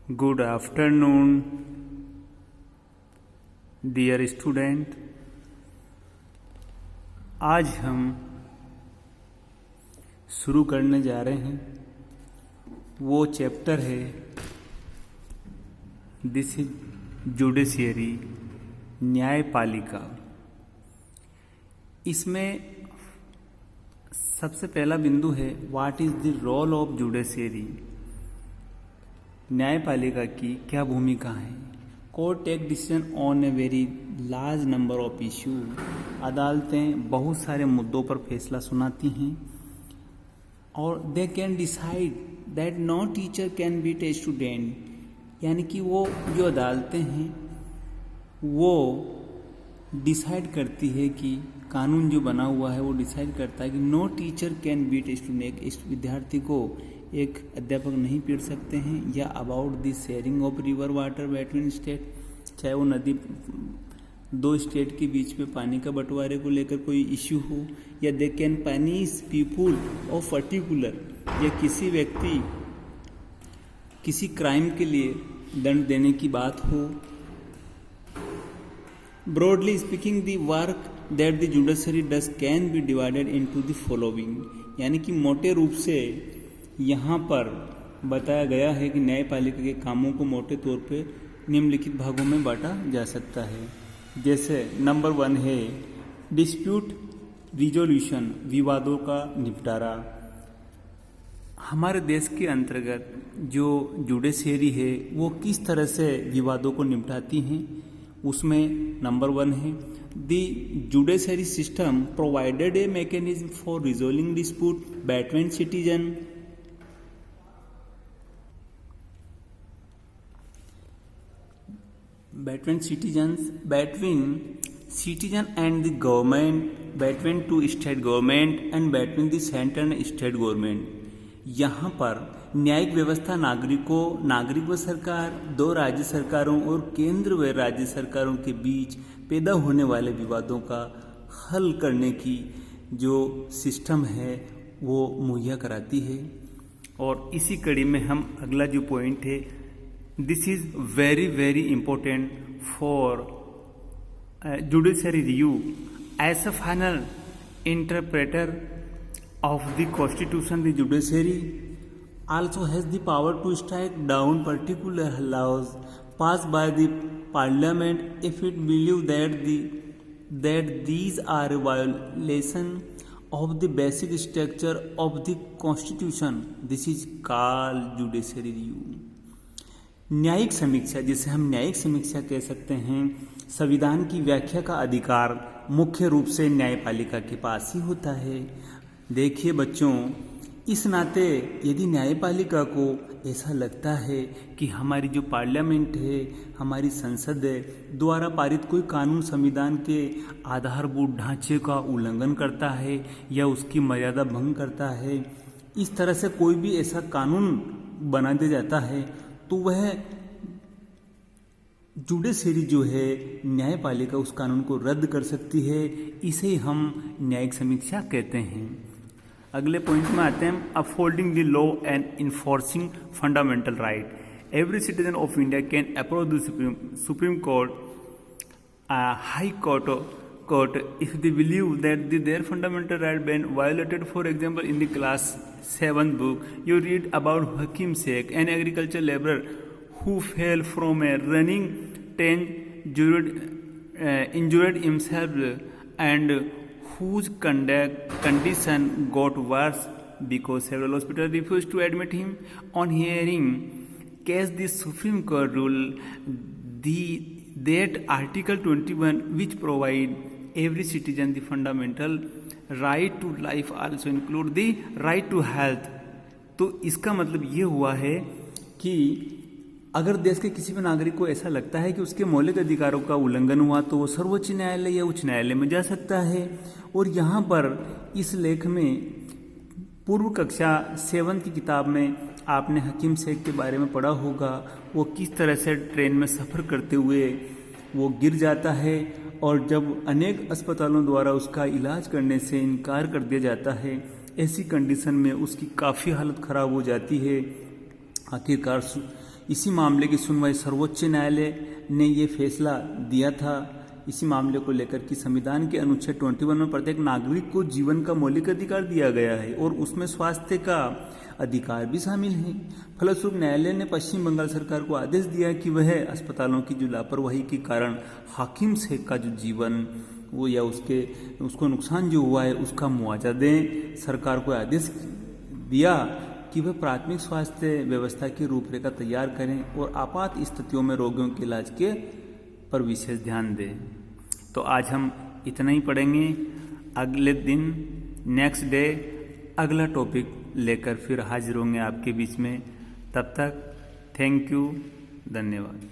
Good afternoon, dear student. आज हम शुरू करने जा रहे हैं वो चैप्टर है दिस इज जुडिशियरी, न्यायपालिका। इसमें सबसे पहला बिंदु है what is the role of judiciary. न्यायपालिका की क्या भूमिका है। Court take decision on a very large number of issue. अदालतें बहुत सारे मुद्दों पर फैसला सुनाती हैं और they can decide that no teacher can beat a student. यानी कि वो जो अदालतें हैं वो डिसाइड करती है कि कानून जो बना हुआ है वो डिसाइड करता है कि no teacher can beat a student. एक विद्यार्थी को एक अध्यापक नहीं पीट सकते हैं। या about the sharing of river water between state, चाहे वो नदी दो स्टेट के बीच में पानी का बंटवारे को लेकर कोई इश्यू हो, या they can punish people of particular, या किसी व्यक्ति किसी क्राइम के लिए दंड देने की बात हो। Broadly speaking the work that the judiciary does can be divided into the following. यानी कि मोटे रूप से यहाँ पर बताया गया है कि न्यायपालिका के कामों को मोटे तौर पे निम्नलिखित भागों में बांटा जा सकता है। जैसे नंबर 1 है डिस्प्यूट रिजोल्यूशन, विवादों का निपटारा। हमारे देश के अंतर्गत जो जुडिशियरी है वो किस तरह से विवादों को निपटाती हैं, उसमें नंबर 1 है the judiciary system provided a mechanism for resolving dispute between citizen. Between citizen and the government, between two state government and between the center and state government। यहाँ पर न्यायिक व्यवस्था नागरिक व सरकार, दो राज्य सरकारों और केंद्र व राज्य सरकारों के बीच पैदा होने वाले विवादों का हल करने की जो सिस्टम है वो मुहैया कराती है। और इसी कड़ी में हम अगला जो पॉइंट है, this is very important for judiciary review as a final interpreter of the constitution. The judiciary also has the power to strike down particular laws passed by the parliament if it believes that these are a violation of the basic structure of the constitution. This is called judiciary review। न्यायिक समीक्षा, जिसे हम न्यायिक समीक्षा कह सकते हैं, संविधान की व्याख्या का अधिकार मुख्य रूप से न्यायपालिका के पास ही होता है। देखिए बच्चों, इस नाते यदि न्यायपालिका को ऐसा लगता है कि हमारी जो पार्लियामेंट है, हमारी संसद है, द्वारा पारित कोई कानून संविधान के आधारभूत ढांचे का उल्लंघन करता है या उसकी मर्यादा भंग करता है, इस तरह से कोई भी ऐसा कानून बना दिया जाता है, तो वह जुडिशियरी जो है न्यायपालिका उस कानून को रद्द कर सकती है। इसे हम न्यायिक समीक्षा कहते हैं। अगले पॉइंट में आते हैं upholding the law and enforcing fundamental right. Every citizen of India can approach the supreme court, high court if they believe that their fundamental right been violated. For example, in the class 7 book you read about Hakim Sheikh, an agriculture laborer who fell from a running train, injured himself and whose condition got worse because several hospitals refused to admit him. On hearing case, the Supreme Court ruled that Article 21, which provide every citizen the fundamental right to life, also include the right to health। तो इसका मतलब ये हुआ है कि अगर देश के किसी भी नागरिक को ऐसा लगता है कि उसके मौलिक अधिकारों का उल्लंघन हुआ तो वो सर्वोच्च न्यायालय या उच्च न्यायालय में जा सकता है। और यहाँ पर इस लेख में पूर्व कक्षा 7 की किताब में आपने हकीम शेख के बारे में पढ़ा होगा। वो किस तरह से ट्रेन में सफ़र करते हुए वो गिर जाता है और जब अनेक अस्पतालों द्वारा उसका इलाज करने से इनकार कर दिया जाता है, ऐसी कंडीशन में उसकी काफ़ी हालत ख़राब हो जाती है। आखिरकार इसी मामले की सुनवाई सर्वोच्च न्यायालय ने ये फैसला दिया था। इसी मामले को लेकर कि संविधान के अनुच्छेद 21 में प्रत्येक नागरिक को जीवन का मौलिक अधिकार दिया गया है और उसमें स्वास्थ्य का अधिकार भी शामिल है। फलस्वरूप न्यायालय ने पश्चिम बंगाल सरकार को आदेश दिया कि वह अस्पतालों की जो लापरवाही के कारण हाकिम शेख का जो जीवन वो या उसको नुकसान जो हुआ है उसका मुआवजा दें। सरकार को आदेश दिया कि वह प्राथमिक स्वास्थ्य व्यवस्था की रूपरेखा तैयार करें और आपात स्थितियों में रोगियों के इलाज के पर विशेष ध्यान दें। तो आज हम इतना ही पढ़ेंगे। अगले दिन नेक्स्ट डे अगला टॉपिक लेकर फिर हाजिर होंगे आपके बीच में। तब तक थैंक यू, धन्यवाद।